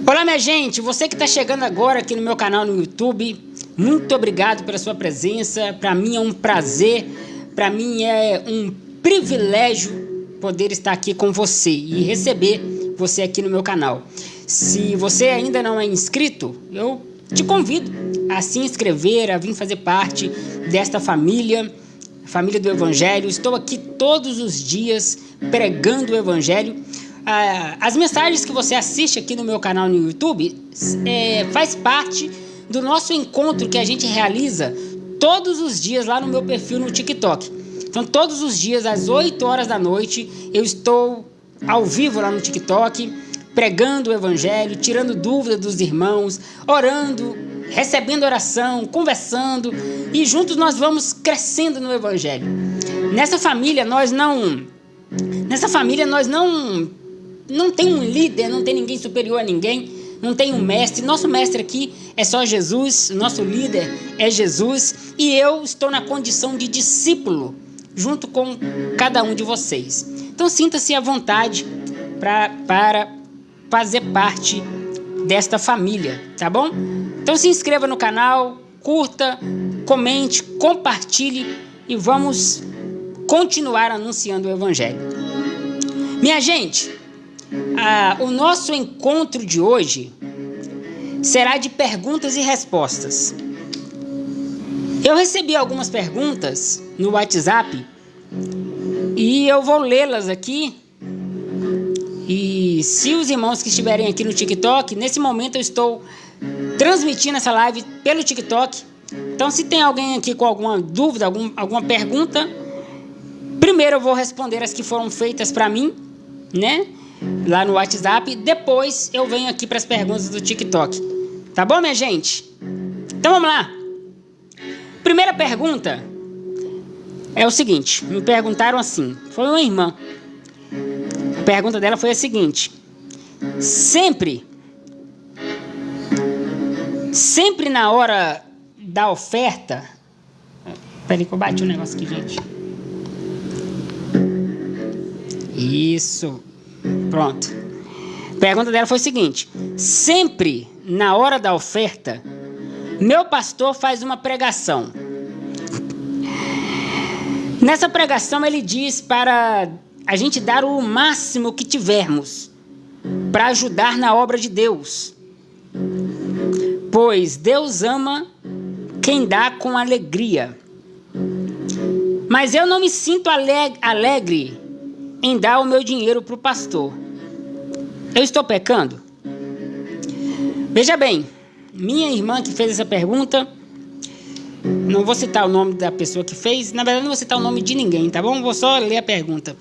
Olá, minha gente, você que está chegando agora aqui no meu canal no YouTube, muito obrigado pela sua presença. Para mim é um prazer, para mim é um privilégio poder estar aqui com você e receber você aqui no meu canal. Se você ainda não é inscrito, eu te convido a se inscrever, a vir fazer parte desta família do Evangelho. Estou aqui todos os dias pregando o Evangelho. As mensagens que você assiste aqui no meu canal no YouTube faz parte do nosso encontro que a gente realiza todos os dias lá no meu perfil no TikTok. Então todos os dias às 8 horas da noite eu estou ao vivo lá no TikTok, pregando o Evangelho, tirando dúvidas dos irmãos, orando, recebendo oração, conversando, e juntos nós vamos crescendo no Evangelho. Nessa família nós não tem um líder, não tem ninguém superior a ninguém, não tem um mestre. Nosso mestre aqui é só Jesus, nosso líder é Jesus, e eu estou na condição de discípulo junto com cada um de vocês. Então sinta-se à vontade para fazer parte desta família, tá bom? Então se inscreva no canal, curta, comente, compartilhe e vamos continuar anunciando o Evangelho. Minha gente, o nosso encontro de hoje será de perguntas e respostas. Eu recebi algumas perguntas no WhatsApp e eu vou lê-las aqui. E se os irmãos que estiverem aqui no TikTok, nesse momento eu estou transmitindo essa live pelo TikTok. Então se tem alguém aqui com alguma dúvida, alguma pergunta, primeiro eu vou responder as que foram feitas para mim, né? Lá no WhatsApp, depois eu venho aqui para as perguntas do TikTok. Tá bom, minha gente? Então vamos lá. Primeira pergunta é o seguinte, me perguntaram assim, foi uma irmã. A pergunta dela foi a seguinte: sempre na hora da oferta... Peraí que eu bati um negócio aqui, gente. Isso. Pronto. A pergunta dela foi o seguinte: sempre na hora da oferta, meu pastor faz uma pregação. Nessa pregação ele diz para a gente dar o máximo que tivermos para ajudar na obra de Deus, pois Deus ama quem dá com alegria. Mas eu não me sinto alegre em dar o meu dinheiro para o pastor. Eu estou pecando? Veja bem, minha irmã que fez essa pergunta, não vou citar o nome da pessoa que fez, na verdade não vou citar o nome de ninguém, tá bom? Vou só ler a pergunta,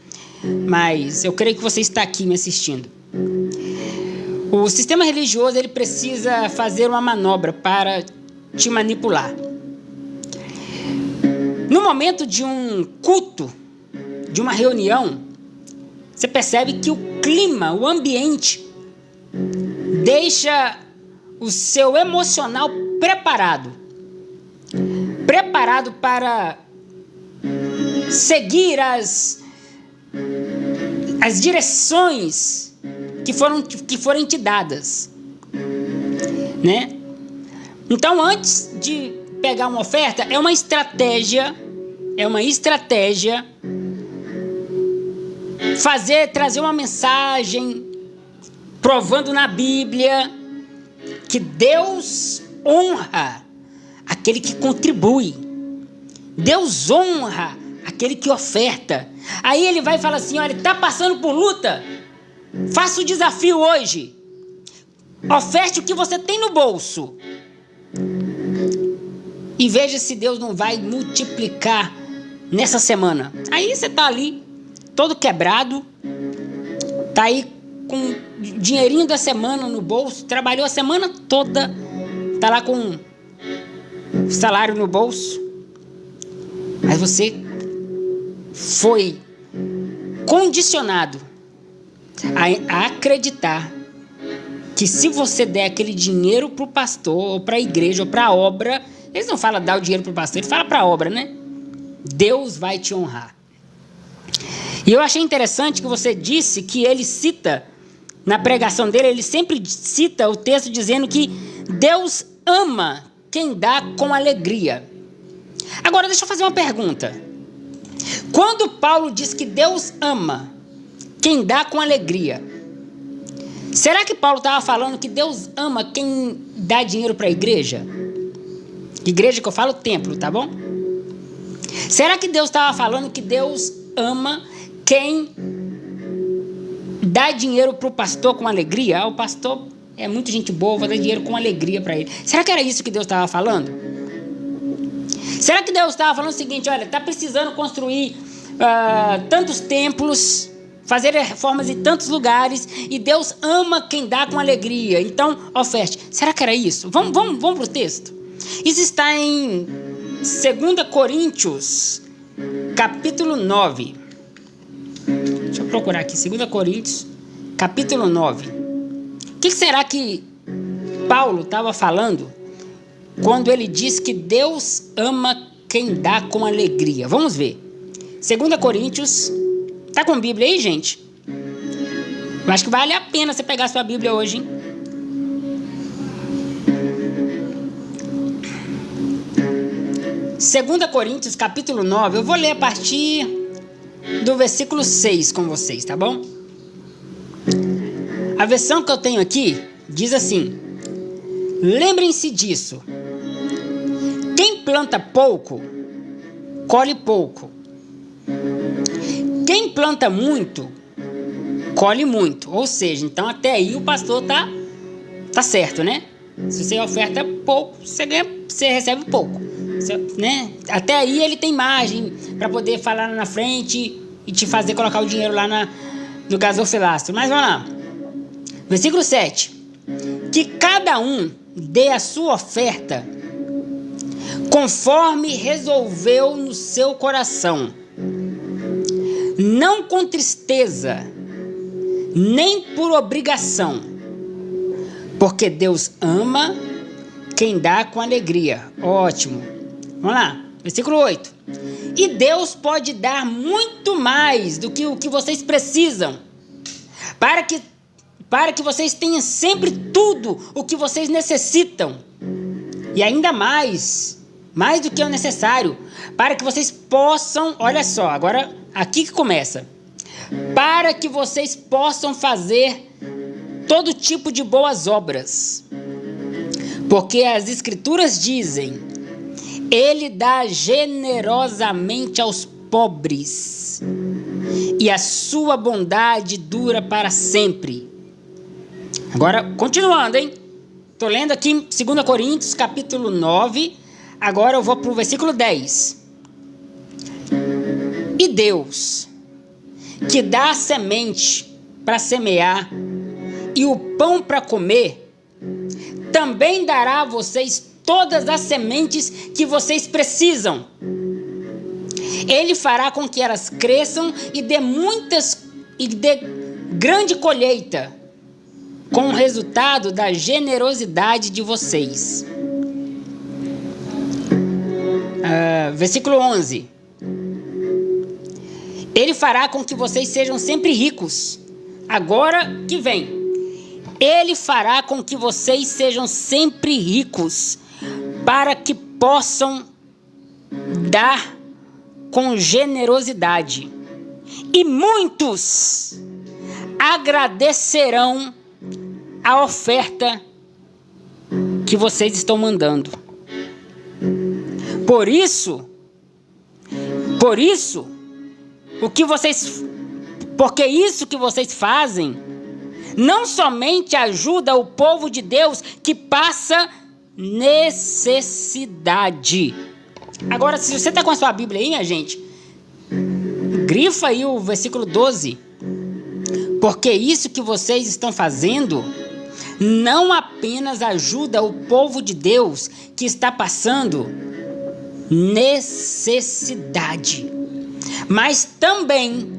mas eu creio que você está aqui me assistindo. O sistema religioso ele precisa fazer uma manobra para te manipular. No momento de um culto, de uma reunião, você percebe que o clima, o ambiente, deixa o seu emocional preparado para seguir as direções que forem te dadas, né? Então, antes de pegar uma oferta, é uma estratégia trazer uma mensagem provando na Bíblia que Deus honra aquele que contribui, Deus honra aquele que oferta. Aí ele vai falar assim: olha, está passando por luta, faça o desafio hoje, oferte o que você tem no bolso e veja se Deus não vai multiplicar nessa semana. Aí você está ali todo quebrado, tá aí com o dinheirinho da semana no bolso, trabalhou a semana toda, tá lá com o salário no bolso, mas você foi condicionado a acreditar que se você der aquele dinheiro pro pastor, ou pra igreja, ou pra obra, eles não falam dar o dinheiro pro pastor, eles falam pra obra, né? Deus vai te honrar. E eu achei interessante que você disse que ele cita na pregação dele, ele sempre cita o texto dizendo que Deus ama quem dá com alegria. Agora, deixa eu fazer uma pergunta. Quando Paulo diz que Deus ama quem dá com alegria, será que Paulo estava falando que Deus ama quem dá dinheiro para a igreja? Igreja que eu falo, templo, tá bom? Será que Deus estava falando que Deus ama quem dá dinheiro para o pastor com alegria? Ah, o pastor é muito gente boa, vou dar dinheiro com alegria para ele. Será que era isso que Deus estava falando? Será que Deus estava falando o seguinte: olha, está precisando construir tantos templos, fazer reformas em tantos lugares, e Deus ama quem dá com alegria, então oferte. Será que era isso? Vamos para o texto. Isso está em 2 Coríntios, capítulo 9. Deixa eu procurar aqui, 2 Coríntios, capítulo 9. O que será que Paulo estava falando quando ele diz que Deus ama quem dá com alegria? Vamos ver. 2 Coríntios, tá com Bíblia aí, gente? Eu acho que vale a pena você pegar a sua Bíblia hoje, hein? Segunda Coríntios, capítulo 9, eu vou ler a partir do versículo 6 com vocês, tá bom? A versão que eu tenho aqui diz assim: lembrem-se disso. Quem planta pouco, colhe pouco. Quem planta muito, colhe muito. Ou seja, então até aí o pastor tá certo, né? Se você oferta pouco, você recebe pouco, né? Até aí ele tem margem para poder falar na frente e te fazer colocar o dinheiro lá no gasofilácio. Mas vamos lá. Versículo 7. Que cada um dê a sua oferta conforme resolveu no seu coração, não com tristeza, nem por obrigação, porque Deus ama quem dá com alegria. Ótimo. Vamos lá, versículo 8. E Deus pode dar muito mais do que o que vocês precisam, para que vocês tenham sempre tudo o que vocês necessitam, e ainda mais do que é o necessário, para que vocês possam, olha só, agora aqui que começa, para que vocês possam fazer todo tipo de boas obras, porque as Escrituras dizem: Ele dá generosamente aos pobres, e a sua bondade dura para sempre. Agora, continuando, hein? Estou lendo aqui em 2 Coríntios, capítulo 9, agora eu vou para o versículo 10. E Deus, que dá a semente para semear e o pão para comer, também dará a vocês todas as sementes que vocês precisam. Ele fará com que elas cresçam e dê grande colheita, com o resultado da generosidade de vocês. Versículo 11. Ele fará com que vocês sejam sempre ricos. Agora que vem. Ele fará com que vocês sejam sempre ricos, para que possam dar com generosidade. E muitos agradecerão a oferta que vocês estão mandando. Por isso, porque isso que vocês fazem não somente ajuda o povo de Deus que passa necessidade. Agora, se você está com a sua Bíblia aí, minha gente, grifa aí o versículo 12. Porque isso que vocês estão fazendo não apenas ajuda o povo de Deus que está passando necessidade, mas também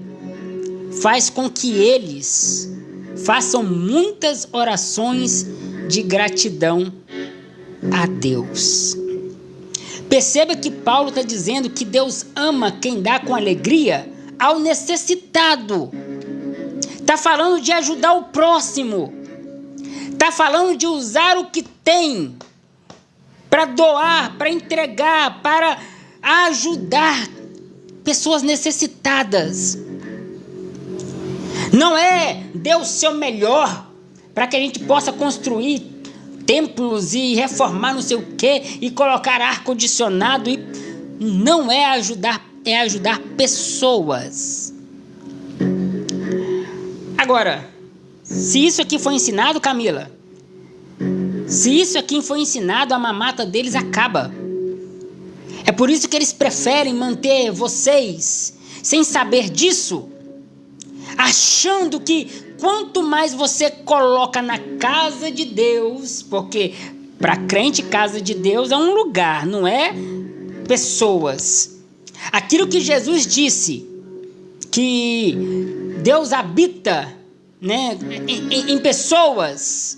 faz com que eles façam muitas orações de gratidão a Deus. Perceba que Paulo está dizendo que Deus ama quem dá com alegria ao necessitado. Está Está falando de ajudar o próximo. Está falando de usar o que tem para doar, para entregar, para ajudar pessoas necessitadas. Não é dê o seu melhor para que a gente possa construir templos e reformar não sei o que e colocar ar-condicionado. Não é ajudar, é ajudar pessoas. Agora, se isso aqui foi ensinado, Camila, se isso aqui foi ensinado, a mamata deles acaba. É por isso que eles preferem manter vocês sem saber disso, achando que quanto mais você coloca na casa de Deus, porque para crente casa de Deus é um lugar, não é pessoas. Aquilo que Jesus disse, que Deus habita, né, em pessoas.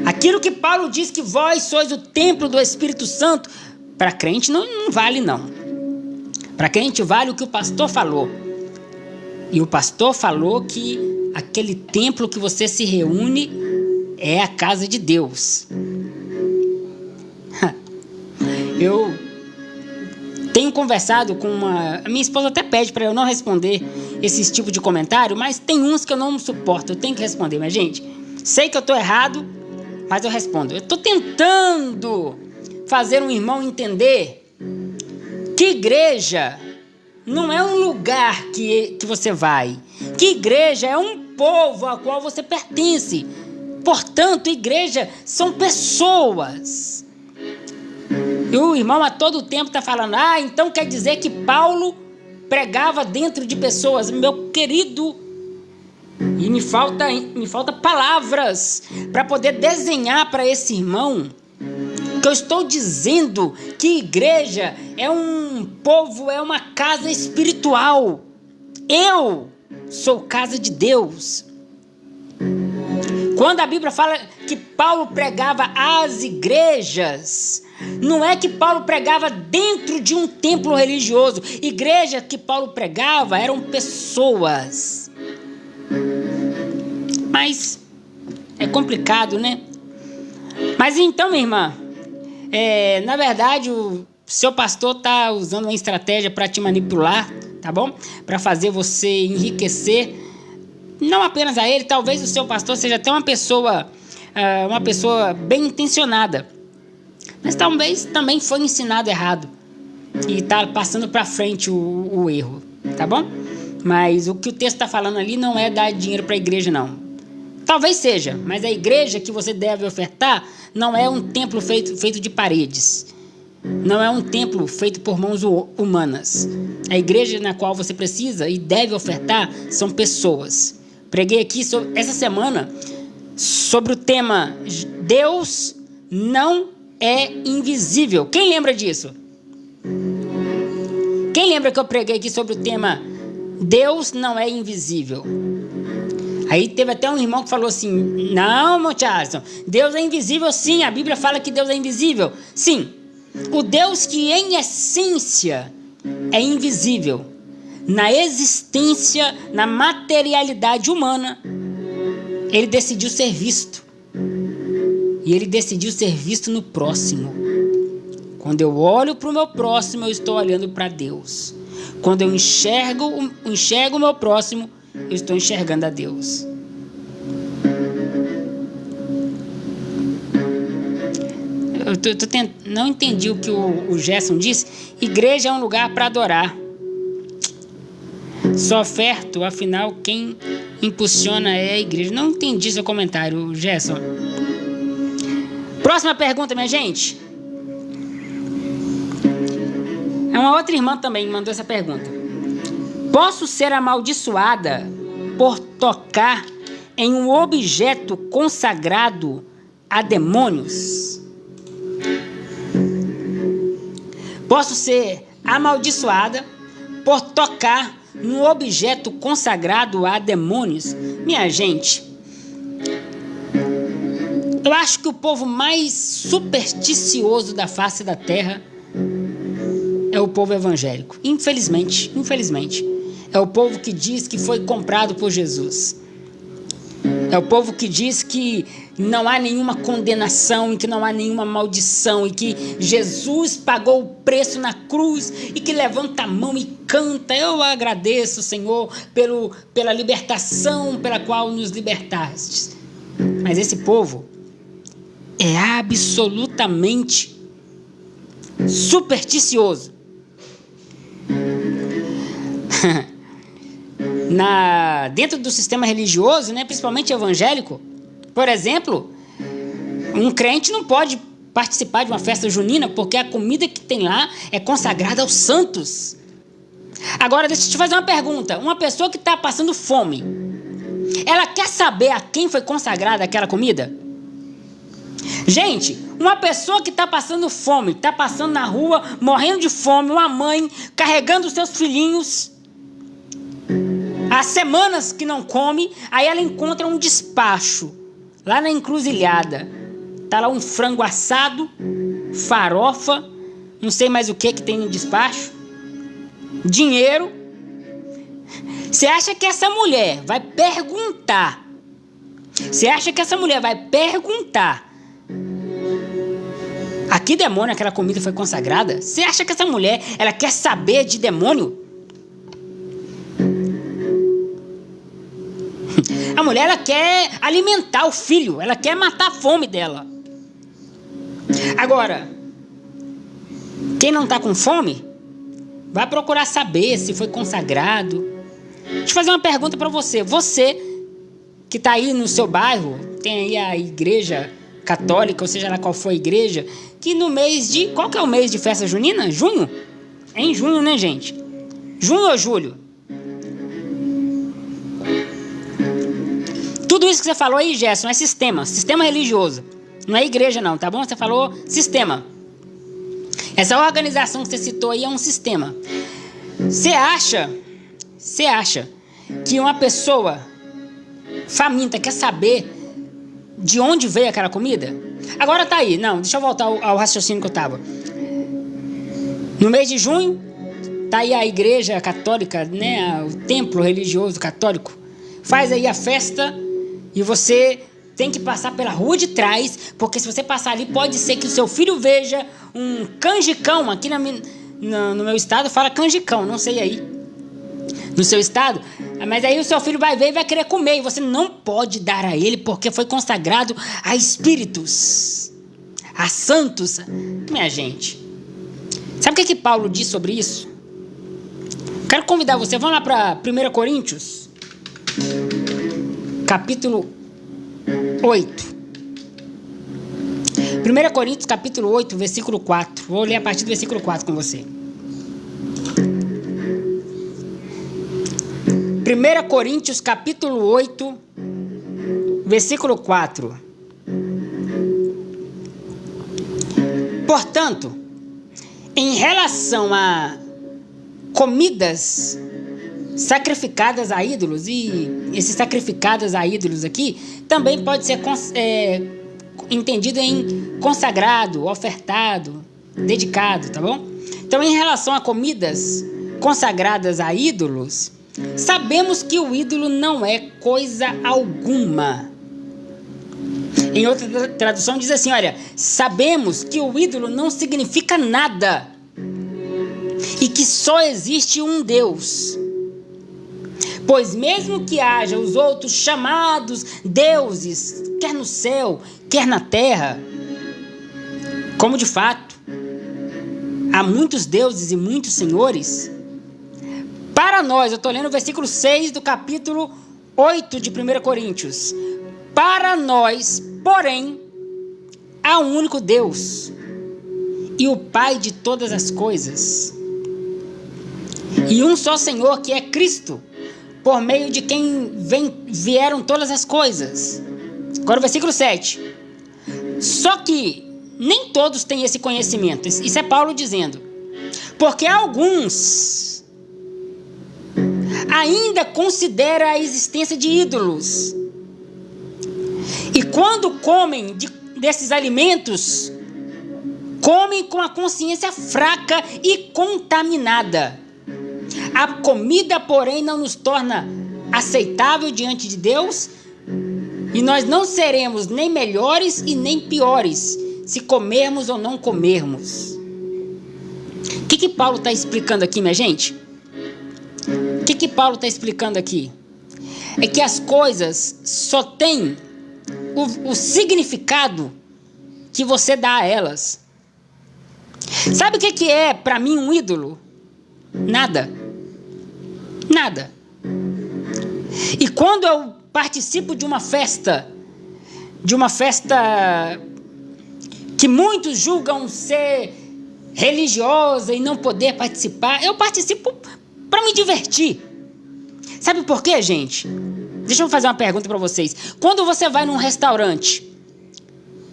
Aquilo que Paulo diz que vós sois o templo do Espírito Santo, para crente não vale não. Para crente vale o que o pastor falou. E o pastor falou que aquele templo que você se reúne é a casa de Deus. Eu tenho conversado com a minha esposa até pede para eu não responder esse tipo de comentário, mas tem uns que eu não suporto, eu tenho que responder. Mas gente, sei que eu estou errado, mas eu respondo. Eu estou tentando fazer um irmão entender que igreja não é um lugar que você vai. Que igreja é um povo ao qual você pertence. Portanto, igreja são pessoas. E o irmão a todo tempo está falando, então quer dizer que Paulo pregava dentro de pessoas. Meu querido, e me falta palavras para poder desenhar para esse irmão que eu estou dizendo que igreja é um povo, é uma casa espiritual. Eu sou casa de Deus. Quando a Bíblia fala que Paulo pregava às igrejas, não é que Paulo pregava dentro de um templo religioso. Igreja que Paulo pregava eram pessoas. Mas é complicado, né? Mas então, minha irmã, na verdade o seu pastor está usando uma estratégia para te manipular, tá bom? Para fazer você enriquecer. Não apenas a ele, talvez o seu pastor seja até uma pessoa bem intencionada. Mas talvez também foi ensinado errado e está passando para frente o erro, tá bom? Mas o que o texto está falando ali não é dar dinheiro para a igreja, não. Talvez seja, mas a igreja que você deve ofertar não é um templo feito de paredes. Não é um templo feito por mãos humanas. A igreja na qual você precisa e deve ofertar são pessoas. Preguei aqui essa semana sobre o tema Deus não é invisível. Quem lembra disso? Quem lembra que eu preguei aqui sobre o tema Deus não é invisível? Aí teve até um irmão que falou assim, não, meu Charles, Deus é invisível sim, a Bíblia fala que Deus é invisível. Sim, o Deus que em essência é invisível, na existência, na materialidade humana, ele decidiu ser visto. E ele decidiu ser visto no próximo. Quando eu olho para o meu próximo, eu estou olhando para Deus. Quando eu enxergo o meu próximo, eu estou enxergando a Deus. Não entendi o que o Gerson disse. Igreja é um lugar para adorar. Só oferto, afinal, quem impulsiona é a igreja. Não entendi seu comentário, Gerson. Próxima pergunta, minha gente. É uma outra irmã também que mandou essa pergunta. Posso ser amaldiçoada por tocar em um objeto consagrado a demônios? Posso ser amaldiçoada por tocar num objeto consagrado a demônios? Minha gente, eu acho que o povo mais supersticioso da face da terra é o povo evangélico. Infelizmente. É o povo que diz que foi comprado por Jesus. É o povo que diz que não há nenhuma condenação e que não há nenhuma maldição e que Jesus pagou o preço na cruz e que levanta a mão e canta: eu agradeço, Senhor, pela libertação pela qual nos libertastes. Mas esse povo é absolutamente supersticioso. Dentro do sistema religioso, né, principalmente evangélico, por exemplo, um crente não pode participar de uma festa junina porque a comida que tem lá é consagrada aos santos. Agora, deixa eu te fazer uma pergunta. Uma pessoa que está passando fome, ela quer saber a quem foi consagrada aquela comida? Gente, uma pessoa que está passando fome, está passando na rua, morrendo de fome, uma mãe carregando os seus filhinhos, há semanas que não come, aí ela encontra um despacho lá na encruzilhada. Tá lá um frango assado, farofa, não sei mais o que tem no despacho, dinheiro. Você acha que essa mulher vai perguntar? A que demônio aquela comida foi consagrada? Você acha que essa mulher, ela quer saber de demônio? A mulher, ela quer alimentar o filho, ela quer matar a fome dela. Agora, quem não está com fome, vai procurar saber se foi consagrado. Deixa eu fazer uma pergunta para você. Você que está aí no seu bairro, tem aí a igreja católica, ou seja lá qual for a igreja, que no mês de... Qual que é o mês de festa junina? Junho? É em junho, né, gente? Junho ou julho? Tudo isso que você falou aí, Gerson, é sistema religioso. Não é igreja não, tá bom? Você falou sistema. Essa organização que você citou aí é um sistema. Você acha que uma pessoa faminta quer saber de onde veio aquela comida? Agora tá aí, não, deixa eu voltar ao raciocínio que eu tava. No mês de junho, tá aí a igreja católica, né, o templo religioso católico, faz aí a festa e você tem que passar pela rua de trás, porque se você passar ali, pode ser que o seu filho veja um canjicão. Aqui no meu estado fala canjicão, não sei aí no seu estado, mas aí o seu filho vai ver e vai querer comer, e você não pode dar a ele, porque foi consagrado a espíritos, a santos. Minha gente, sabe o que Paulo diz sobre isso? Quero convidar você, vamos lá para 1 Coríntios, capítulo 8. 1 Coríntios, capítulo 8, versículo 4. Vou ler a partir do versículo 4 com você. 1 Coríntios, capítulo 8, versículo 4. Portanto, em relação a comidas sacrificadas a ídolos, e esses sacrificadas a ídolos aqui também pode ser entendido em consagrado, ofertado, dedicado, tá bom? Então, em relação a comidas consagradas a ídolos, sabemos que o ídolo não é coisa alguma. Em outra tradução diz assim, olha, sabemos que o ídolo não significa nada e que só existe um Deus. Pois mesmo que haja os outros chamados deuses, quer no céu, quer na terra, como de fato há muitos deuses e muitos senhores, para nós, eu estou lendo o versículo 6 do capítulo 8 de 1 Coríntios. Para nós, porém, há um único Deus e o Pai de todas as coisas, e um só Senhor, que é Cristo, por meio de quem vieram todas as coisas. Agora o versículo 7. Só que nem todos têm esse conhecimento. Isso é Paulo dizendo. Porque alguns ainda consideram a existência de ídolos. E quando comem desses alimentos, comem com a consciência fraca e contaminada. A comida, porém, não nos torna aceitável diante de Deus, e nós não seremos nem melhores e nem piores se comermos ou não comermos. O que Paulo está explicando aqui, minha gente? O que Paulo está explicando aqui? É que as coisas só têm o significado que você dá a elas. Sabe o que é para mim um ídolo? Nada. Nada. E quando eu participo de uma festa que muitos julgam ser religiosa e não poder participar, eu participo para me divertir. Sabe por quê, gente? Deixa eu fazer uma pergunta para vocês. Quando você vai num restaurante,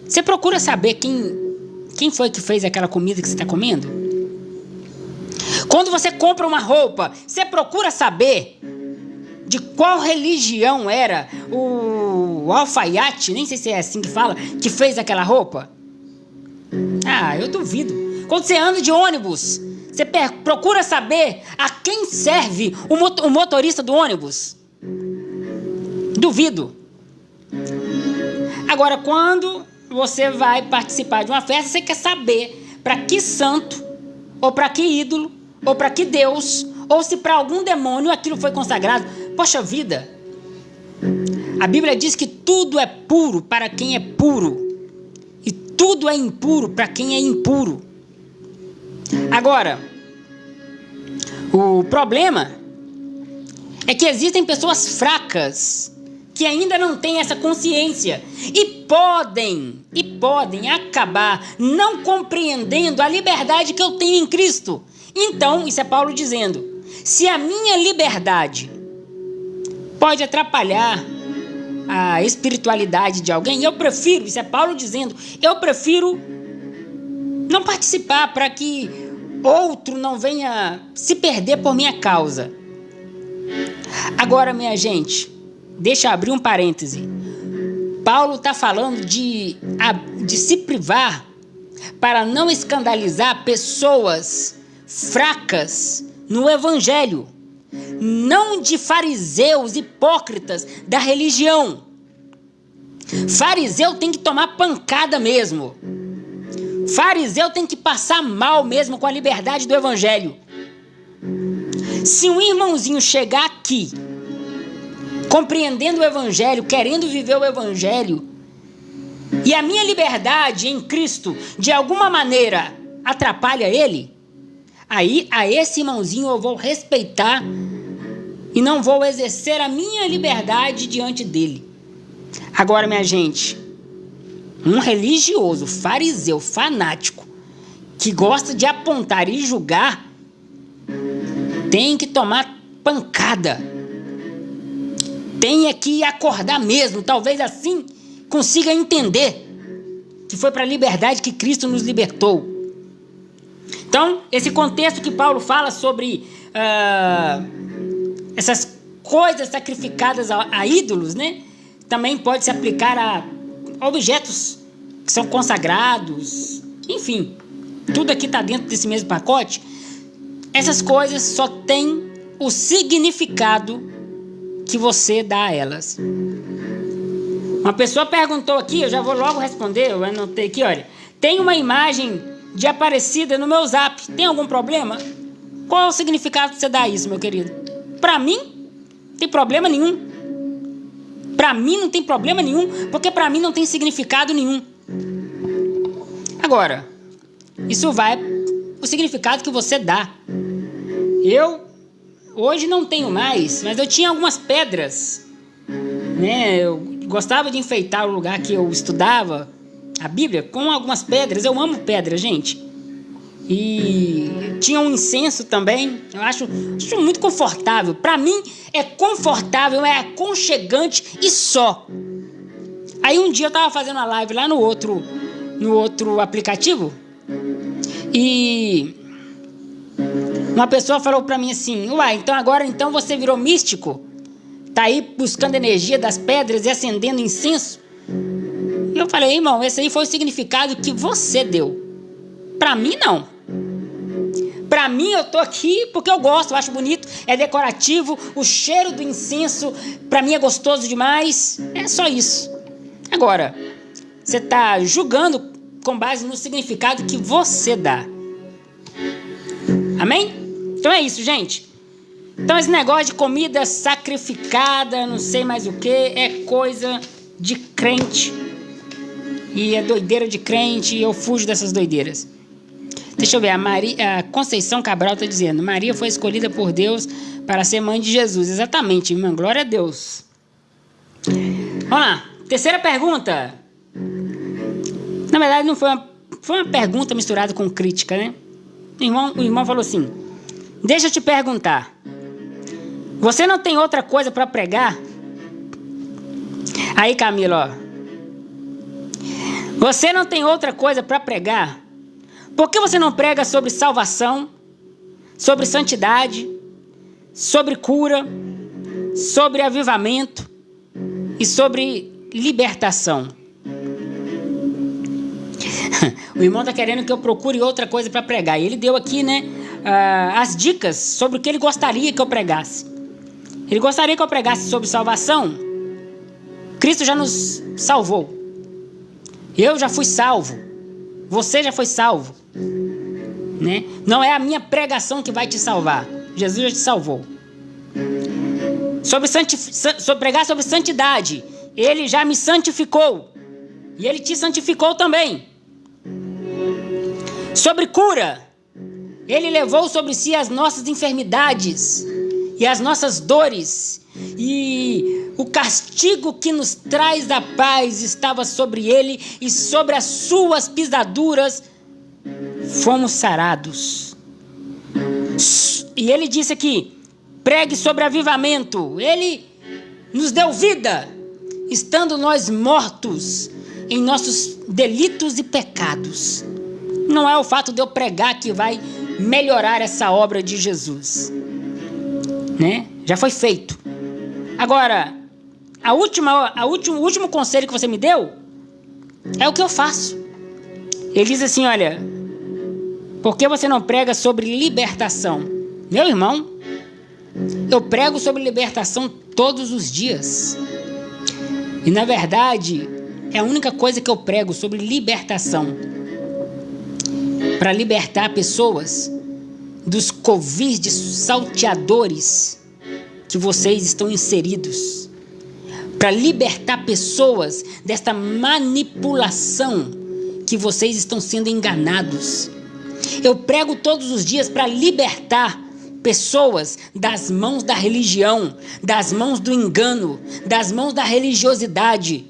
você procura saber quem foi que fez aquela comida que você está comendo? Quando você compra uma roupa, você procura saber de qual religião era o alfaiate, nem sei se é assim que fala, que fez aquela roupa? Ah, eu duvido. Quando você anda de ônibus, você procura saber a quem serve o motorista do ônibus? Duvido. Agora, quando você vai participar de uma festa, você quer saber para que santo, ou para que ídolo, ou para que Deus, ou se para algum demônio aquilo foi consagrado. Poxa vida, a Bíblia diz que tudo é puro para quem é puro, e tudo é impuro para quem é impuro. Agora, o problema é que existem pessoas fracas que ainda não têm essa consciência e podem acabar não compreendendo a liberdade que eu tenho em Cristo. Então, isso é Paulo dizendo, se a minha liberdade pode atrapalhar a espiritualidade de alguém, isso é Paulo dizendo, eu prefiro não participar para que outro não venha se perder por minha causa. Agora, minha gente, deixa eu abrir um parêntese. Paulo está falando de se privar para não escandalizar pessoas fracas no evangelho, não de fariseus hipócritas da religião. Fariseu tem que tomar pancada mesmo. Fariseu tem que passar mal mesmo com a liberdade do evangelho. Se um irmãozinho chegar aqui compreendendo o evangelho, querendo viver o evangelho, e a minha liberdade em Cristo de alguma maneira atrapalha ele, aí a esse irmãozinho eu vou respeitar e não vou exercer a minha liberdade diante dele. Agora, minha gente, um religioso, fariseu, fanático, que gosta de apontar e julgar, tem que tomar pancada. Tem que acordar mesmo, talvez assim consiga entender que foi para a liberdade que Cristo nos libertou. Então, esse contexto que Paulo fala sobre essas coisas sacrificadas a ídolos, né? Também pode se aplicar a objetos que são consagrados, enfim, tudo aqui está dentro desse mesmo pacote. Essas coisas só têm o significado que você dá a elas. Uma pessoa perguntou aqui, eu já vou logo responder, eu anotei aqui, olha, tem uma imagem de Aparecida no meu zap, tem algum problema? Qual é o significado que você dá a isso, meu querido? Para mim, não tem problema nenhum. Para mim não tem problema nenhum, porque para mim não tem significado nenhum. Agora, isso vai o significado que você dá. Eu hoje não tenho mais, mas eu tinha algumas pedras, né? Eu gostava de enfeitar o lugar que eu estudava a Bíblia com algumas pedras. Eu amo pedra, gente. E tinha um incenso também. Eu acho muito confortável. Para mim é confortável, é aconchegante e só. Aí um dia eu tava fazendo uma live lá no outro aplicativo e uma pessoa falou para mim assim: uai, então agora você virou místico? Tá aí buscando energia das pedras e acendendo incenso? E eu falei: irmão, esse aí foi o significado que você deu. Para mim não. Para Pra mim, eu tô aqui porque eu gosto, eu acho bonito, é decorativo, o cheiro do incenso pra mim é gostoso demais. É só isso. Agora, você tá julgando com base no significado que você dá. Amém? Então é isso, gente. Então esse negócio de comida sacrificada, não sei mais o que, é coisa de crente. E é doideira de crente, e eu fujo dessas doideiras. Deixa eu ver, a Conceição Cabral está dizendo: Maria foi escolhida por Deus para ser mãe de Jesus. Exatamente, irmã, glória a Deus. Vamos lá, terceira pergunta. Na verdade não foi uma pergunta misturada com crítica, né? O irmão falou assim: deixa eu te perguntar, você não tem outra coisa para pregar? Aí, Camila, ó, você não tem outra coisa para pregar? Por que você não prega sobre salvação, sobre santidade, sobre cura, sobre avivamento e sobre libertação? O irmão está querendo que eu procure outra coisa para pregar. E ele deu aqui, né, as dicas sobre o que ele gostaria que eu pregasse. Ele gostaria que eu pregasse sobre salvação. Cristo já nos salvou. Eu já fui salvo. Você já foi salvo, né? Não é a minha pregação que vai te salvar. Jesus já te salvou. Sobre pregar sobre santidade. Ele já me santificou. E ele te santificou também. Sobre cura. Ele levou sobre si as nossas enfermidades e as nossas dores. E o castigo que nos traz a paz estava sobre ele, e sobre as suas pisaduras fomos sarados. E ele disse aqui: pregue sobre avivamento. Ele nos deu vida, estando nós mortos em nossos delitos e pecados. Não é o fato de eu pregar que vai melhorar essa obra de Jesus, né? Já foi feito. Agora, o último conselho que você me deu é o que eu faço. Ele diz assim: olha, por que você não prega sobre libertação? Meu irmão, eu prego sobre libertação todos os dias. E na verdade, é a única coisa que eu prego sobre libertação. Para libertar pessoas dos covis de salteadores que vocês estão inseridos. Para libertar pessoas desta manipulação que vocês estão sendo enganados. Eu prego todos os dias para libertar pessoas das mãos da religião, das mãos do engano, das mãos da religiosidade.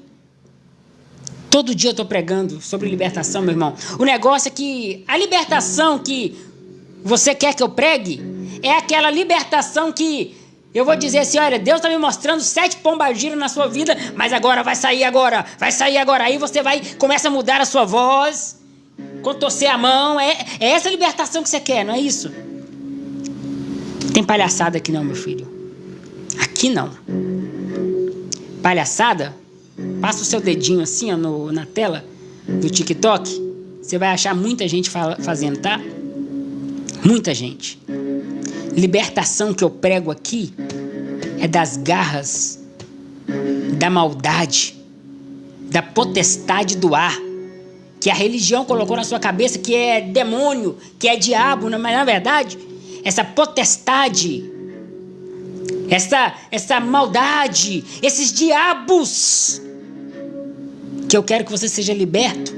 Todo dia eu estou pregando sobre libertação, meu irmão. O negócio é que a libertação que você quer que eu pregue é aquela libertação que eu vou dizer assim: olha, Deus está me mostrando 7 pombagiros na sua vida, mas agora vai sair agora. Aí você começa a mudar a sua voz, contorcer a mão. É essa libertação que você quer, não é isso? Tem palhaçada aqui não, meu filho. Aqui não. Palhaçada? Passa o seu dedinho assim, ó, na tela do TikTok. Você vai achar muita gente fazendo, tá? Muita gente. Libertação que eu prego aqui é das garras, da maldade, da potestade do ar, que a religião colocou na sua cabeça que é demônio, que é diabo, mas na verdade, essa potestade, essa maldade, esses diabos que eu quero que você seja liberto,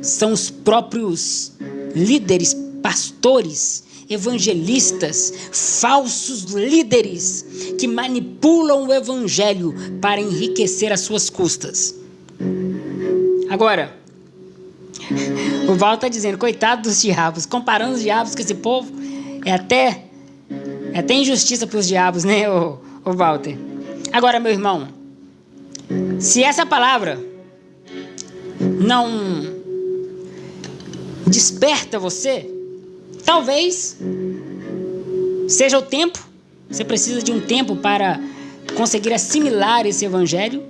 são os próprios líderes, pastores, evangelistas, falsos líderes que manipulam o evangelho para enriquecer as suas custas. Agora, o Val está dizendo: coitado dos diabos, comparando os diabos com esse povo, é até injustiça para os diabos, né, o Walter? Agora, meu irmão, se essa palavra não desperta você, talvez seja o tempo. Você precisa de um tempo para conseguir assimilar esse evangelho.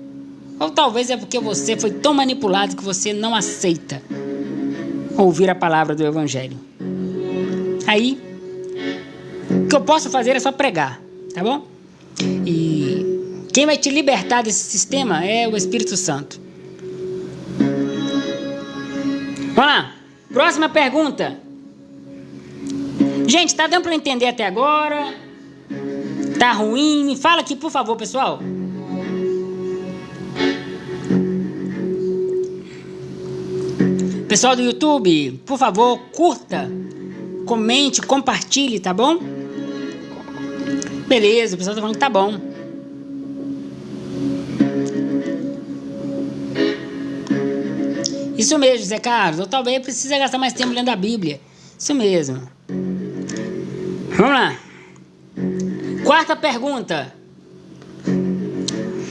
Ou talvez é porque você foi tão manipulado que você não aceita ouvir a palavra do evangelho. Aí O que eu posso fazer é só pregar, tá bom? E quem vai te libertar desse sistema é o Espírito Santo. Vamos lá, próxima pergunta. Gente, tá dando para entender até agora? Tá ruim? Me fala aqui, por favor, pessoal. Pessoal do YouTube, por favor, curta, comente, compartilhe, tá bom? Beleza, o pessoal tá falando que tá bom. Isso mesmo, Zé Carlos. Eu talvez precise gastar mais tempo lendo a Bíblia. Isso mesmo. Vamos lá. Quarta pergunta.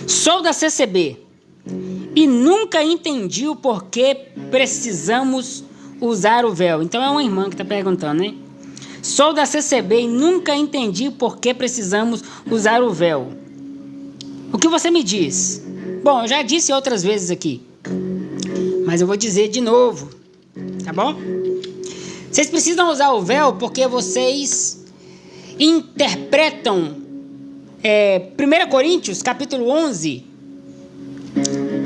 Sou da CCB e nunca entendi o porquê precisamos usar o véu. Então é uma irmã que está perguntando, né? Sou da CCB e nunca entendi por que precisamos usar o véu. O que você me diz? Bom, eu já disse outras vezes aqui, mas eu vou dizer de novo, tá bom? Vocês precisam usar o véu porque vocês interpretam 1 Coríntios capítulo 11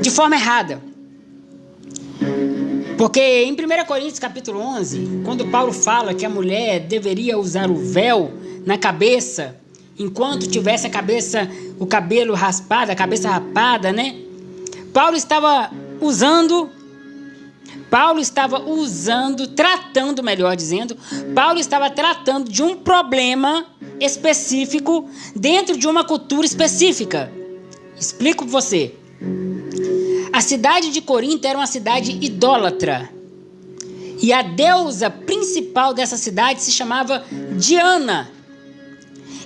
de forma errada. Porque em 1 Coríntios capítulo 11, quando Paulo fala que a mulher deveria usar o véu na cabeça, enquanto tivesse o cabelo raspado, a cabeça rapada, né? Paulo estava usando, tratando de um problema específico dentro de uma cultura específica. Explico para você. A cidade de Corinto era uma cidade idólatra. E a deusa principal dessa cidade se chamava Diana.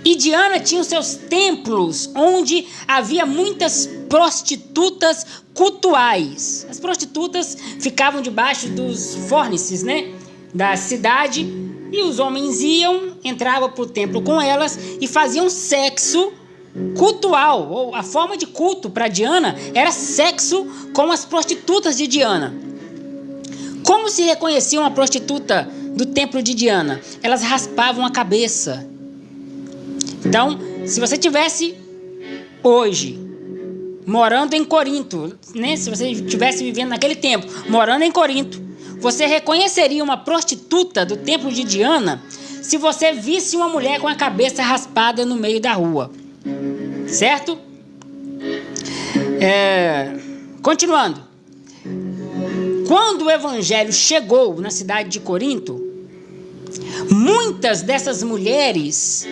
E Diana tinha os seus templos, onde havia muitas prostitutas cultuais. As prostitutas ficavam debaixo dos forneces, né, da cidade, e os homens entravam para o templo com elas e faziam sexo cultual, ou a forma de culto para Diana era sexo com as prostitutas de Diana. Como se reconhecia uma prostituta do templo de Diana? Elas raspavam a cabeça. Então, se você tivesse hoje morando em Corinto, né? Se você estivesse vivendo naquele tempo, morando em Corinto, você reconheceria uma prostituta do templo de Diana se você visse uma mulher com a cabeça raspada no meio da rua. Certo? Continuando. Quando o evangelho chegou na cidade de Corinto, muitas dessas mulheres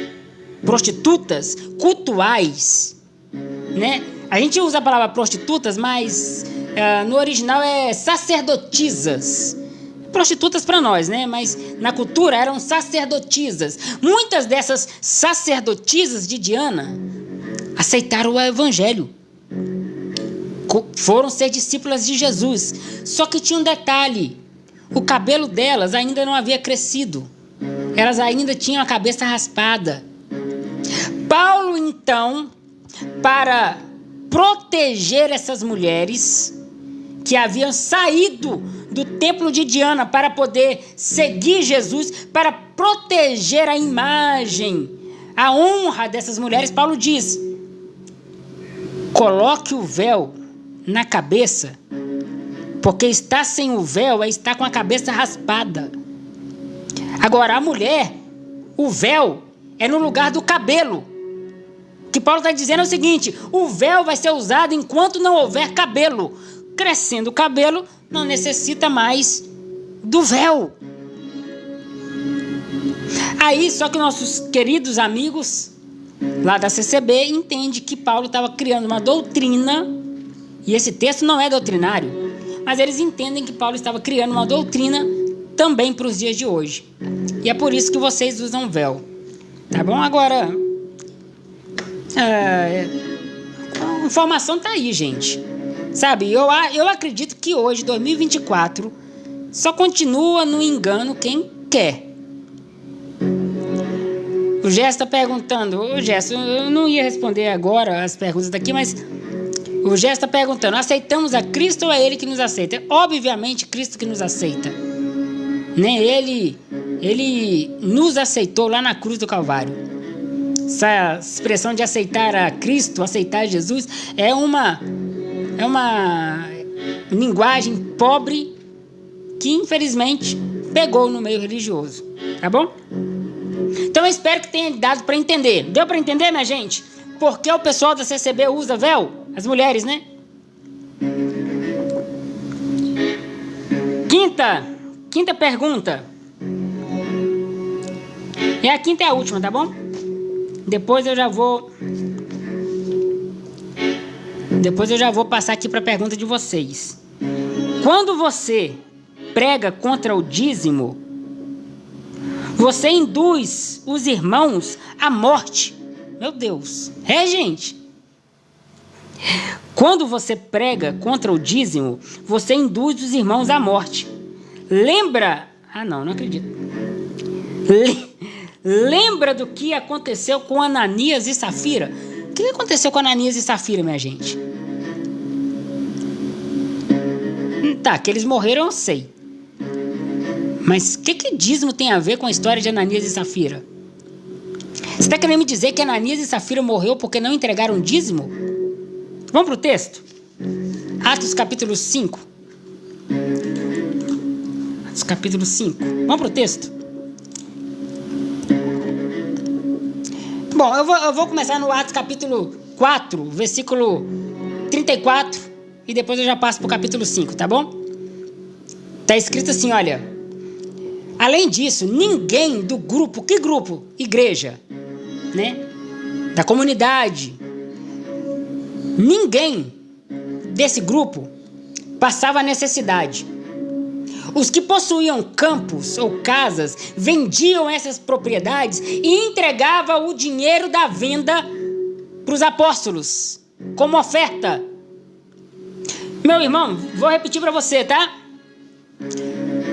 prostitutas cultuais, né? A gente usa a palavra prostitutas, mas no original é sacerdotisas. Prostitutas para nós, né? Mas na cultura eram sacerdotisas. Muitas dessas sacerdotisas de Diana aceitaram o evangelho. Foram ser discípulas de Jesus. Só que tinha um detalhe. O cabelo delas ainda não havia crescido. Elas ainda tinham a cabeça raspada. Paulo, então, para proteger essas mulheres que haviam saído do templo de Diana para poder seguir Jesus, para proteger a imagem, a honra dessas mulheres, Paulo diz: coloque o véu na cabeça, porque estar sem o véu é estar com a cabeça raspada. Agora, a mulher, o véu é no lugar do cabelo. O que Paulo está dizendo é o seguinte: o véu vai ser usado enquanto não houver cabelo. Crescendo o cabelo, não necessita mais do véu. Aí, só que nossos queridos amigos lá da CCB entendem que Paulo estava criando uma doutrina, e esse texto não é doutrinário, mas eles entendem que Paulo estava criando uma doutrina também para os dias de hoje. E é por isso que vocês usam véu. Tá bom? Agora, a informação tá aí, gente. Sabe, eu acredito que hoje, 2024, só continua no engano quem quer. O Gerson está perguntando, Gerson, eu não ia responder agora as perguntas daqui, mas o Gerson está perguntando: aceitamos a Cristo ou é Ele que nos aceita? Obviamente, Cristo que nos aceita. Né? ele nos aceitou lá na cruz do Calvário. Essa expressão de aceitar a Cristo, aceitar Jesus, é uma linguagem pobre que infelizmente pegou no meio religioso, tá bom? Então eu espero que tenha dado para entender. Deu para entender, minha gente? Por que o pessoal da CCB usa véu? As mulheres, né? Quinta pergunta. E a quinta é a última, tá bom? Depois eu já vou passar aqui para a pergunta de vocês. Quando você prega contra o dízimo, você induz os irmãos à morte. Meu Deus. É, gente. Quando você prega contra o dízimo, você induz os irmãos à morte. Lembra? Não acredito. Lembra do que aconteceu com Ananias e Safira? O que aconteceu com Ananias e Safira, minha gente? Tá, que eles morreram, eu sei. Mas o que dízimo tem a ver com a história de Ananias e Safira? Você está querendo me dizer que Ananias e Safira morreu porque não entregaram dízimo? Vamos para o texto? Atos capítulo 5. Atos capítulo 5. Vamos para o texto? Bom, eu vou começar no Atos capítulo 4, versículo 34, e depois eu já passo para o capítulo 5, tá bom? Está escrito assim, olha. Além disso, ninguém do grupo, que grupo? Igreja, né? Da comunidade. Ninguém desse grupo passava necessidade. Os que possuíam campos ou casas vendiam essas propriedades e entregavam o dinheiro da venda para os apóstolos como oferta. Meu irmão, vou repetir para você, tá?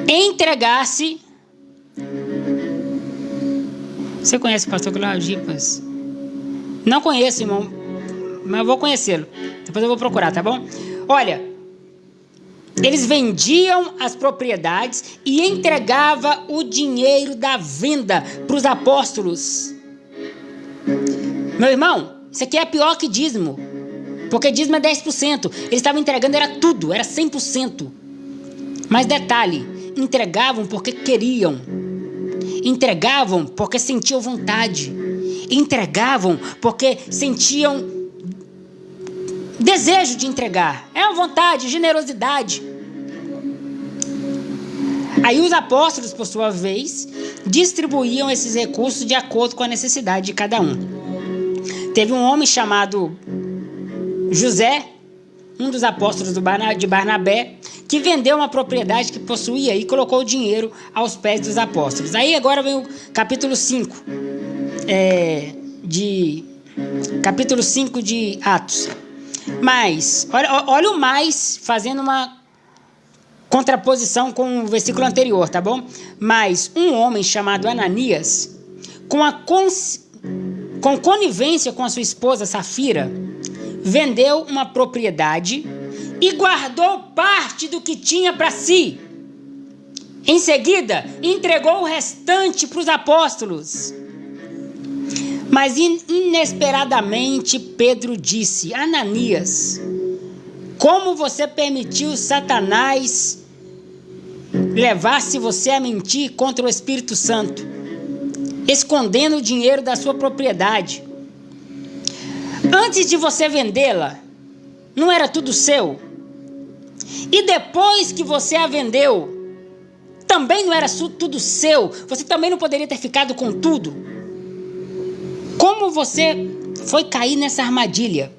Entregar-se. Você conhece o pastor Claudio? Não conheço, irmão, mas vou conhecê-lo. Depois eu vou procurar, tá bom? Olha, eles vendiam as propriedades e entregavam o dinheiro da venda para os apóstolos. Meu irmão, isso aqui é pior que dízimo, porque dízimo é 10%. Eles estavam entregando, era tudo, era 100%. Mas detalhe, entregavam porque queriam. Entregavam porque sentiam vontade. Entregavam porque sentiam desejo de entregar. É uma vontade, generosidade. Aí os apóstolos, por sua vez, distribuíam esses recursos de acordo com a necessidade de cada um. Teve um homem chamado José, um dos apóstolos de Barnabé, que vendeu uma propriedade que possuía e colocou o dinheiro aos pés dos apóstolos. Aí agora vem o capítulo 5, capítulo 5 de Atos. Mas, olha o mais, fazendo uma contraposição com o versículo anterior, tá bom? Mas um homem chamado Ananias, com conivência com a sua esposa Safira, vendeu uma propriedade e guardou parte do que tinha para si. Em seguida, entregou o restante para os apóstolos. Mas inesperadamente Pedro disse: Ananias, como você permitiu Satanás levar-se você a mentir contra o Espírito Santo, escondendo o dinheiro da sua propriedade? Antes de você vendê-la, não era tudo seu? E depois que você a vendeu, também não era tudo seu? Você também não poderia ter ficado com tudo? Como você foi cair nessa armadilha?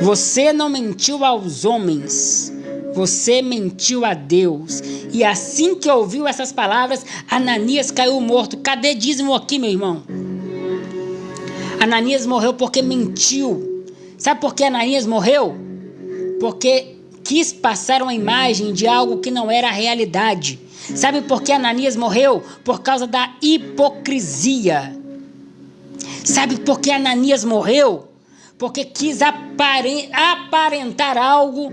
Você não mentiu aos homens, você mentiu a Deus. E assim que ouviu essas palavras, Ananias caiu morto. Cadê dízimo aqui, meu irmão? Ananias morreu porque mentiu. Sabe por que Ananias morreu? Porque quis passar uma imagem de algo que não era a realidade. Sabe por que Ananias morreu? Por causa da hipocrisia. Sabe por que Ananias morreu? Porque quis aparentar algo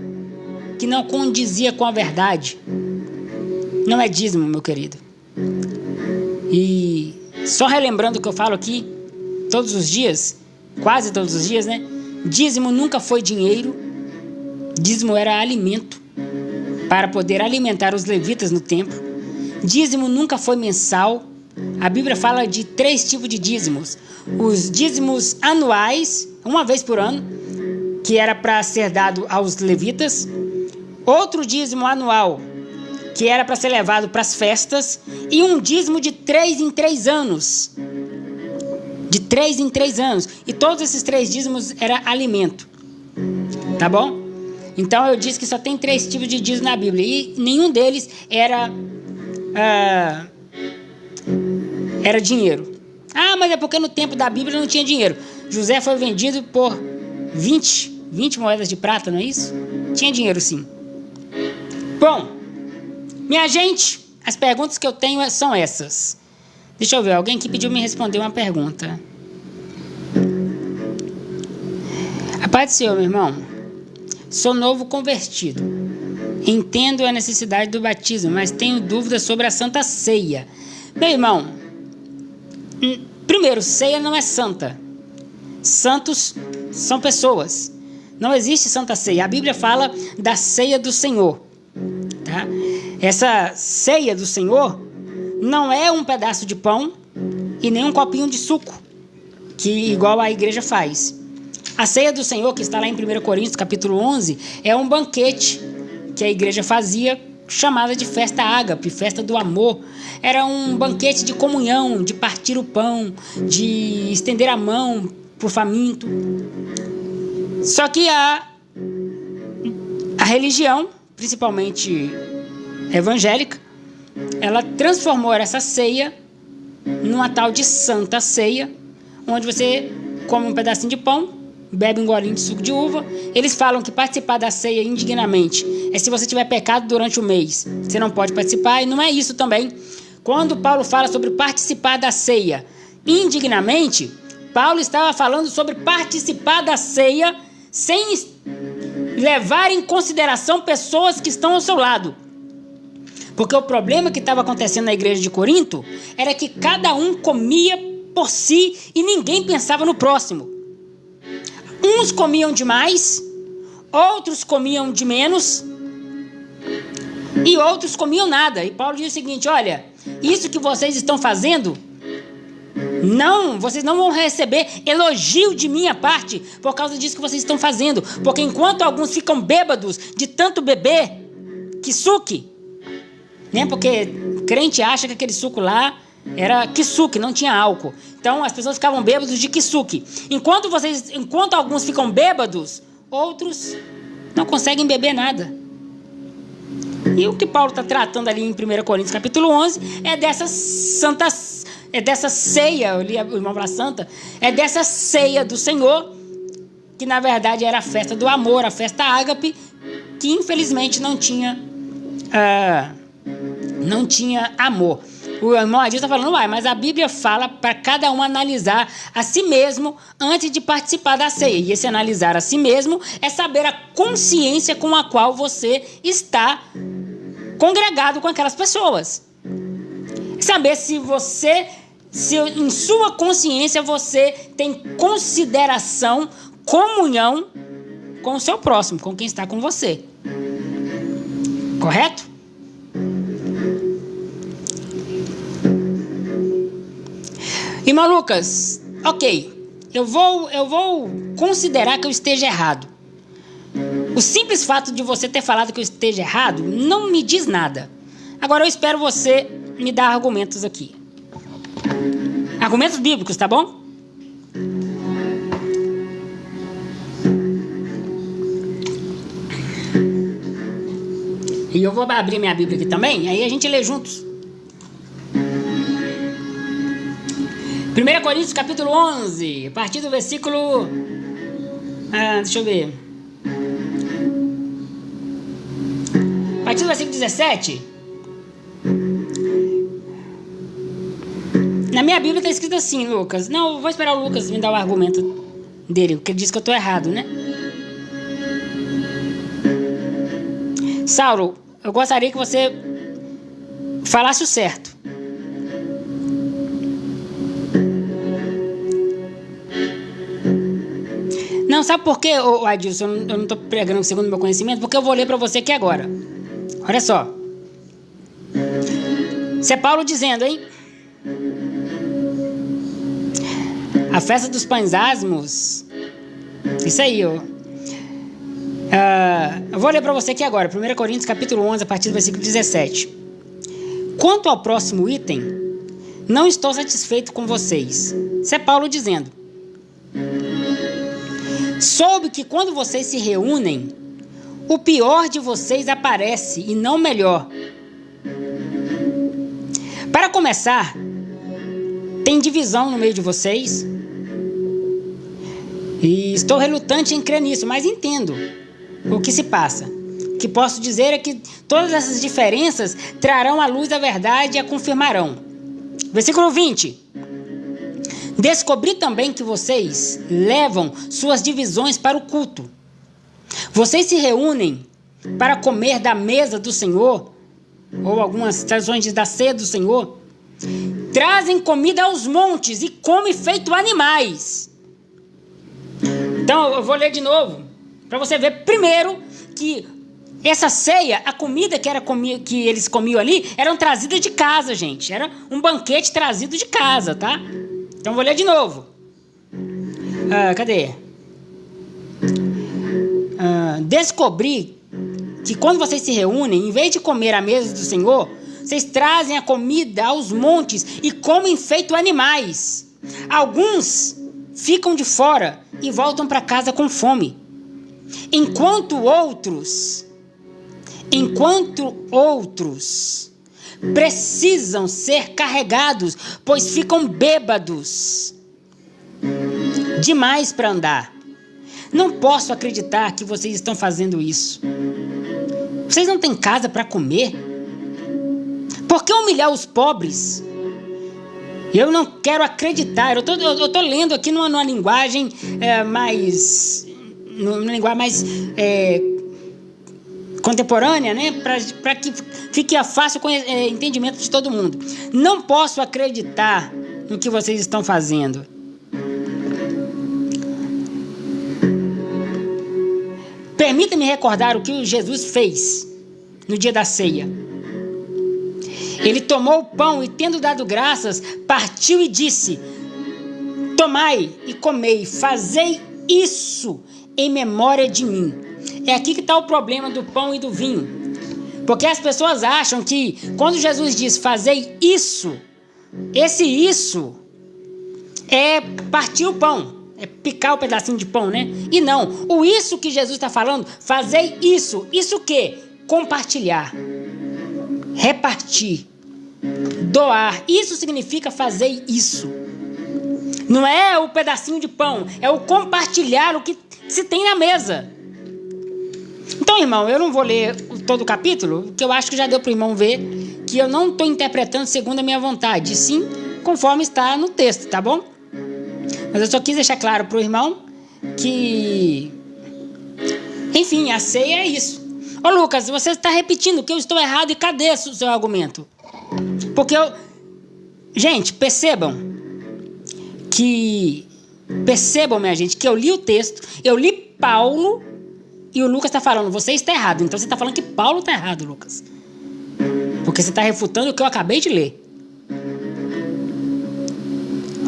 que não condizia com a verdade. Não é dízimo, meu querido. E só relembrando o que eu falo aqui todos os dias, quase todos os dias, né? Dízimo nunca foi dinheiro, dízimo era alimento para poder alimentar os levitas no templo. Dízimo nunca foi mensal. A Bíblia fala de 3 tipos de dízimos: os dízimos anuais, uma vez por ano, que era para ser dado aos levitas; outro dízimo anual, que era para ser levado para as festas; e um dízimo de 3 em 3 anos. De 3 em 3 anos. E todos esses 3 dízimos era alimento. Tá bom? Então eu disse que só tem 3 tipos de dízimo na Bíblia. E nenhum deles era dinheiro. Ah, mas é porque no tempo da Bíblia não tinha dinheiro. José foi vendido por 20 moedas de prata, não é isso? Tinha dinheiro sim. Bom, minha gente, as perguntas que eu tenho são essas. Deixa eu ver, alguém que pediu me responder uma pergunta. A paz do Senhor, meu irmão. Sou novo convertido. Entendo a necessidade do batismo, mas tenho dúvidas sobre a Santa Ceia. Meu irmão, primeiro, ceia não é santa. Santos são pessoas. Não existe Santa Ceia. A Bíblia fala da ceia do Senhor. Tá? Essa ceia do Senhor não é um pedaço de pão e nem um copinho de suco, que igual a igreja faz. A ceia do Senhor, que está lá em 1 Coríntios capítulo 11, é um banquete que a igreja fazia, chamada de festa ágape, festa do amor. Era um banquete de comunhão, de partir o pão, de estender a mão para o faminto. Só que a religião, principalmente evangélica, ela transformou essa ceia numa tal de Santa Ceia, onde você come um pedacinho de pão, bebe um golinho de suco de uva. Eles falam que participar da ceia indignamente é se você tiver pecado durante o mês. Você não pode participar, e não é isso também. Quando Paulo fala sobre participar da ceia indignamente, Paulo estava falando sobre participar da ceia sem levar em consideração pessoas que estão ao seu lado. Porque o problema que estava acontecendo na igreja de Corinto era que cada um comia por si e ninguém pensava no próximo. Uns comiam demais, outros comiam de menos e outros comiam nada. E Paulo diz o seguinte: olha, isso que vocês estão fazendo, vocês não vão receber elogio de minha parte por causa disso que vocês estão fazendo. Porque enquanto alguns ficam bêbados de tanto beber kisuke, né? Porque crente acha que aquele suco lá era kisuke, não tinha álcool. Então as pessoas ficavam bêbados de kisuke. Enquanto alguns ficam bêbados, outros não conseguem beber nada. E o que Paulo está tratando ali em 1 Coríntios capítulo 11 é dessa ceia, eu li o irmão falar santa, é dessa ceia do Senhor, que na verdade era a festa do amor, a festa ágape, que infelizmente não tinha amor. O irmão Adil está falando, mas a Bíblia fala para cada um analisar a si mesmo antes de participar da ceia. E esse analisar a si mesmo é saber a consciência com a qual você está congregado com aquelas pessoas. Saber se em sua consciência você tem consideração, comunhão com o seu próximo, com quem está com você. Correto? Irmão Lucas, ok, eu vou considerar que eu esteja errado. O simples fato de você ter falado que eu esteja errado não me diz nada. Agora eu espero você me dar argumentos aqui. Argumentos bíblicos, tá bom? E eu vou abrir minha Bíblia aqui também, aí a gente lê juntos. 1 Coríntios capítulo 11, a partir do versículo... deixa eu ver. A partir do versículo 17. Na minha Bíblia está escrito assim, Lucas. Não, eu vou esperar o Lucas me dar o argumento dele, porque ele diz que eu estou errado, né? Saulo, eu gostaria que você falasse o certo. Não, sabe por quê, Adilson? Eu não estou pregando segundo o meu conhecimento, porque eu vou ler para você aqui agora. Olha só. Isso é Paulo dizendo, hein? A festa dos pães asmos. Isso aí, ó. Eu vou ler para você aqui agora. 1 Coríntios capítulo 11, a partir do versículo 17. Quanto ao próximo item, não estou satisfeito com vocês. Isso é Paulo dizendo. Soube que quando vocês se reúnem, o pior de vocês aparece e não o melhor. Para começar, tem divisão no meio de vocês. E estou relutante em crer nisso, mas entendo o que se passa. O que posso dizer é que todas essas diferenças trarão à luz a verdade e a confirmarão. Versículo 20. Descobri também que vocês levam suas divisões para o culto. Vocês se reúnem para comer da mesa do Senhor, ou algumas traduções dizem da ceia do Senhor, trazem comida aos montes e comem feito animais. Então eu vou ler de novo, para você ver primeiro que essa ceia, a comida que eles comiam ali, eram trazidas de casa, gente. Era um banquete trazido de casa, tá? Então eu vou ler de novo. Cadê? Descobri que quando vocês se reúnem, em vez de comer à mesa do Senhor, vocês trazem a comida aos montes e comem feito animais. Alguns ficam de fora e voltam para casa com fome. Enquanto outros precisam ser carregados, pois ficam bêbados demais para andar. Não posso acreditar que vocês estão fazendo isso. Vocês não têm casa para comer? Por que humilhar os pobres? Eu não quero acreditar. Eu tô lendo aqui numa linguagem mais contemporânea, né? Para que fique fácil o entendimento de todo mundo. Não posso acreditar no que vocês estão fazendo. Permita-me recordar o que Jesus fez no dia da ceia. Ele tomou o pão e, tendo dado graças, partiu e disse: tomai e comei, fazei isso em memória de mim. É aqui que está o problema do pão e do vinho. Porque as pessoas acham que quando Jesus diz fazei isso, esse isso é partir o pão, é picar o pedacinho de pão, né? E não, o isso que Jesus está falando, fazei isso. Isso o quê? Compartilhar, repartir, doar. Isso significa fazer isso. Não é o pedacinho de pão, é o compartilhar o que se tem na mesa. Então, irmão, eu não vou ler todo o capítulo, porque eu acho que já deu para o irmão ver que eu não estou interpretando segundo a minha vontade, sim conforme está no texto, tá bom? Mas eu só quis deixar claro para o irmão que, enfim, a ceia é isso. Ô Lucas, você está repetindo que eu estou errado e cadê o seu argumento? Porque gente, percebam, minha gente, que eu li o texto, eu li Paulo e o Lucas está falando, você está errado. Então você está falando que Paulo está errado, Lucas. Porque você está refutando o que eu acabei de ler.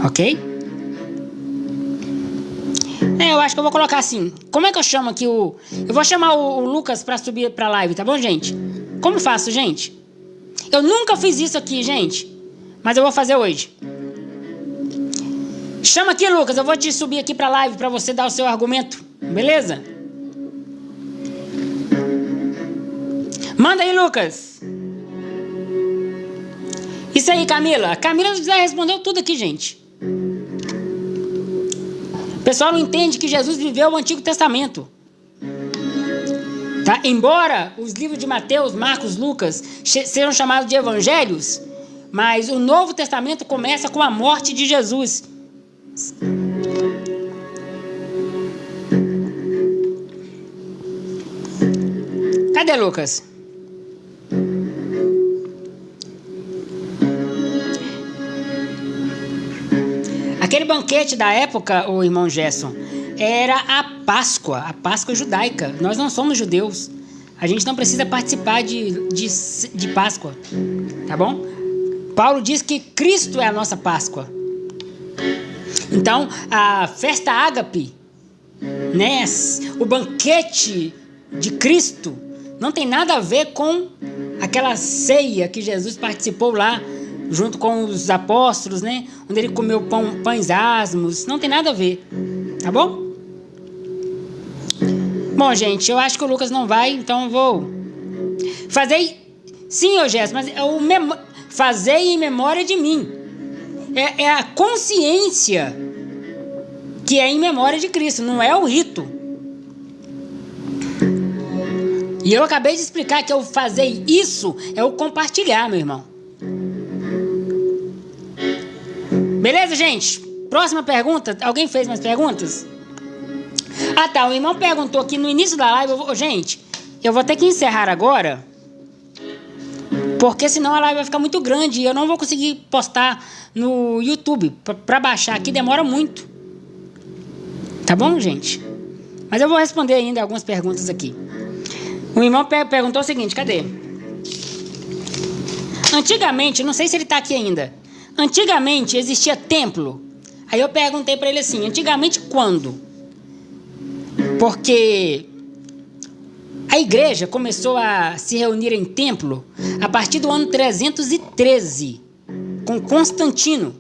Ok? Eu acho que eu vou colocar assim. Como é que eu chamo aqui eu vou chamar o Lucas para subir para a live, tá bom, gente? Como faço, gente? Eu nunca fiz isso aqui, gente. Mas eu vou fazer hoje. Chama aqui, Lucas. Eu vou te subir aqui para a live para você dar o seu argumento. Beleza? Manda aí, Lucas. Isso aí, Camila. A Camila já respondeu tudo aqui, gente. O pessoal não entende que Jesus viveu o Antigo Testamento. Tá? Embora os livros de Mateus, Marcos, Lucas sejam chamados de evangelhos, mas o Novo Testamento começa com a morte de Jesus. Cadê Lucas? Aquele banquete da época, o irmão Gerson, era a Páscoa judaica. Nós não somos judeus. A gente não precisa participar de Páscoa, tá bom? Paulo diz que Cristo é a nossa Páscoa. Então, a festa ágape, né, o banquete de Cristo, não tem nada a ver com aquela ceia que Jesus participou lá, junto com os apóstolos, né, onde ele comeu pães asmos. Não tem nada a ver, tá bom? Bom, gente, eu acho que o Lucas não vai, então eu vou fazer. Sim, ô Jéssica, mas fazer em memória de mim. É a consciência que é em memória de Cristo, não é o rito. E eu acabei de explicar que eu fazer isso é o compartilhar, meu irmão. Beleza, gente? Próxima pergunta. Alguém fez mais perguntas? Ah, tá. O irmão perguntou aqui no início da live. Gente, eu vou ter que encerrar agora, porque senão a live vai ficar muito grande e eu não vou conseguir postar no YouTube. Para baixar aqui demora muito. Tá bom, gente? Mas eu vou responder ainda algumas perguntas aqui. O irmão perguntou o seguinte, cadê? Antigamente, não sei se ele tá aqui ainda. Antigamente existia templo. Aí eu perguntei para ele assim, antigamente quando? Porque a igreja começou a se reunir em templo a partir do ano 313, com Constantino.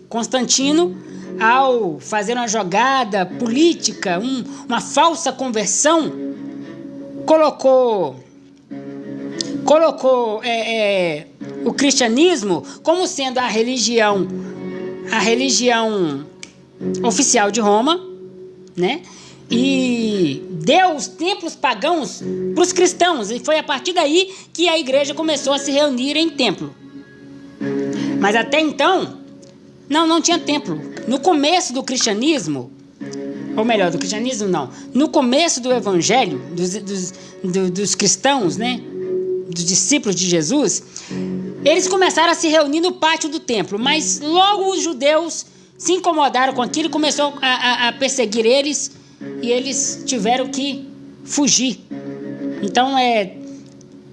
Constantino, ao fazer uma jogada política, uma falsa conversão, colocou o cristianismo como sendo a religião oficial de Roma, né? E deu os templos pagãos para os cristãos, e foi a partir daí que a igreja começou a se reunir em templo. Mas até então não tinha templo. No começo do cristianismo, ou melhor, do cristianismo não, no começo do evangelho dos cristãos, né, dos discípulos de Jesus, eles começaram a se reunir no pátio do templo, mas logo os judeus se incomodaram com aquilo e começou a perseguir eles, e eles tiveram que fugir. Então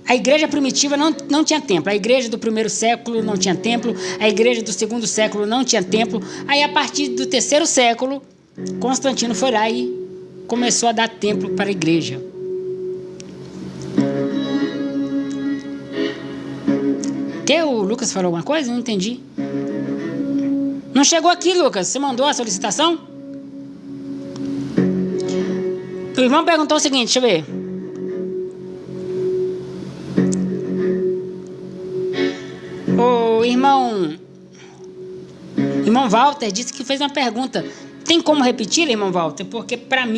a igreja primitiva não tinha templo. A igreja do primeiro século não tinha templo. A igreja do segundo século não tinha templo. Aí a partir do terceiro século, Constantino foi lá e começou a dar templo para a igreja. O Lucas falou alguma coisa? Não entendi. Não chegou aqui, Lucas. Você mandou a solicitação? O irmão perguntou o seguinte, deixa eu ver. O irmão Walter disse que fez uma pergunta. Tem como repetir, irmão Walter? Porque para mim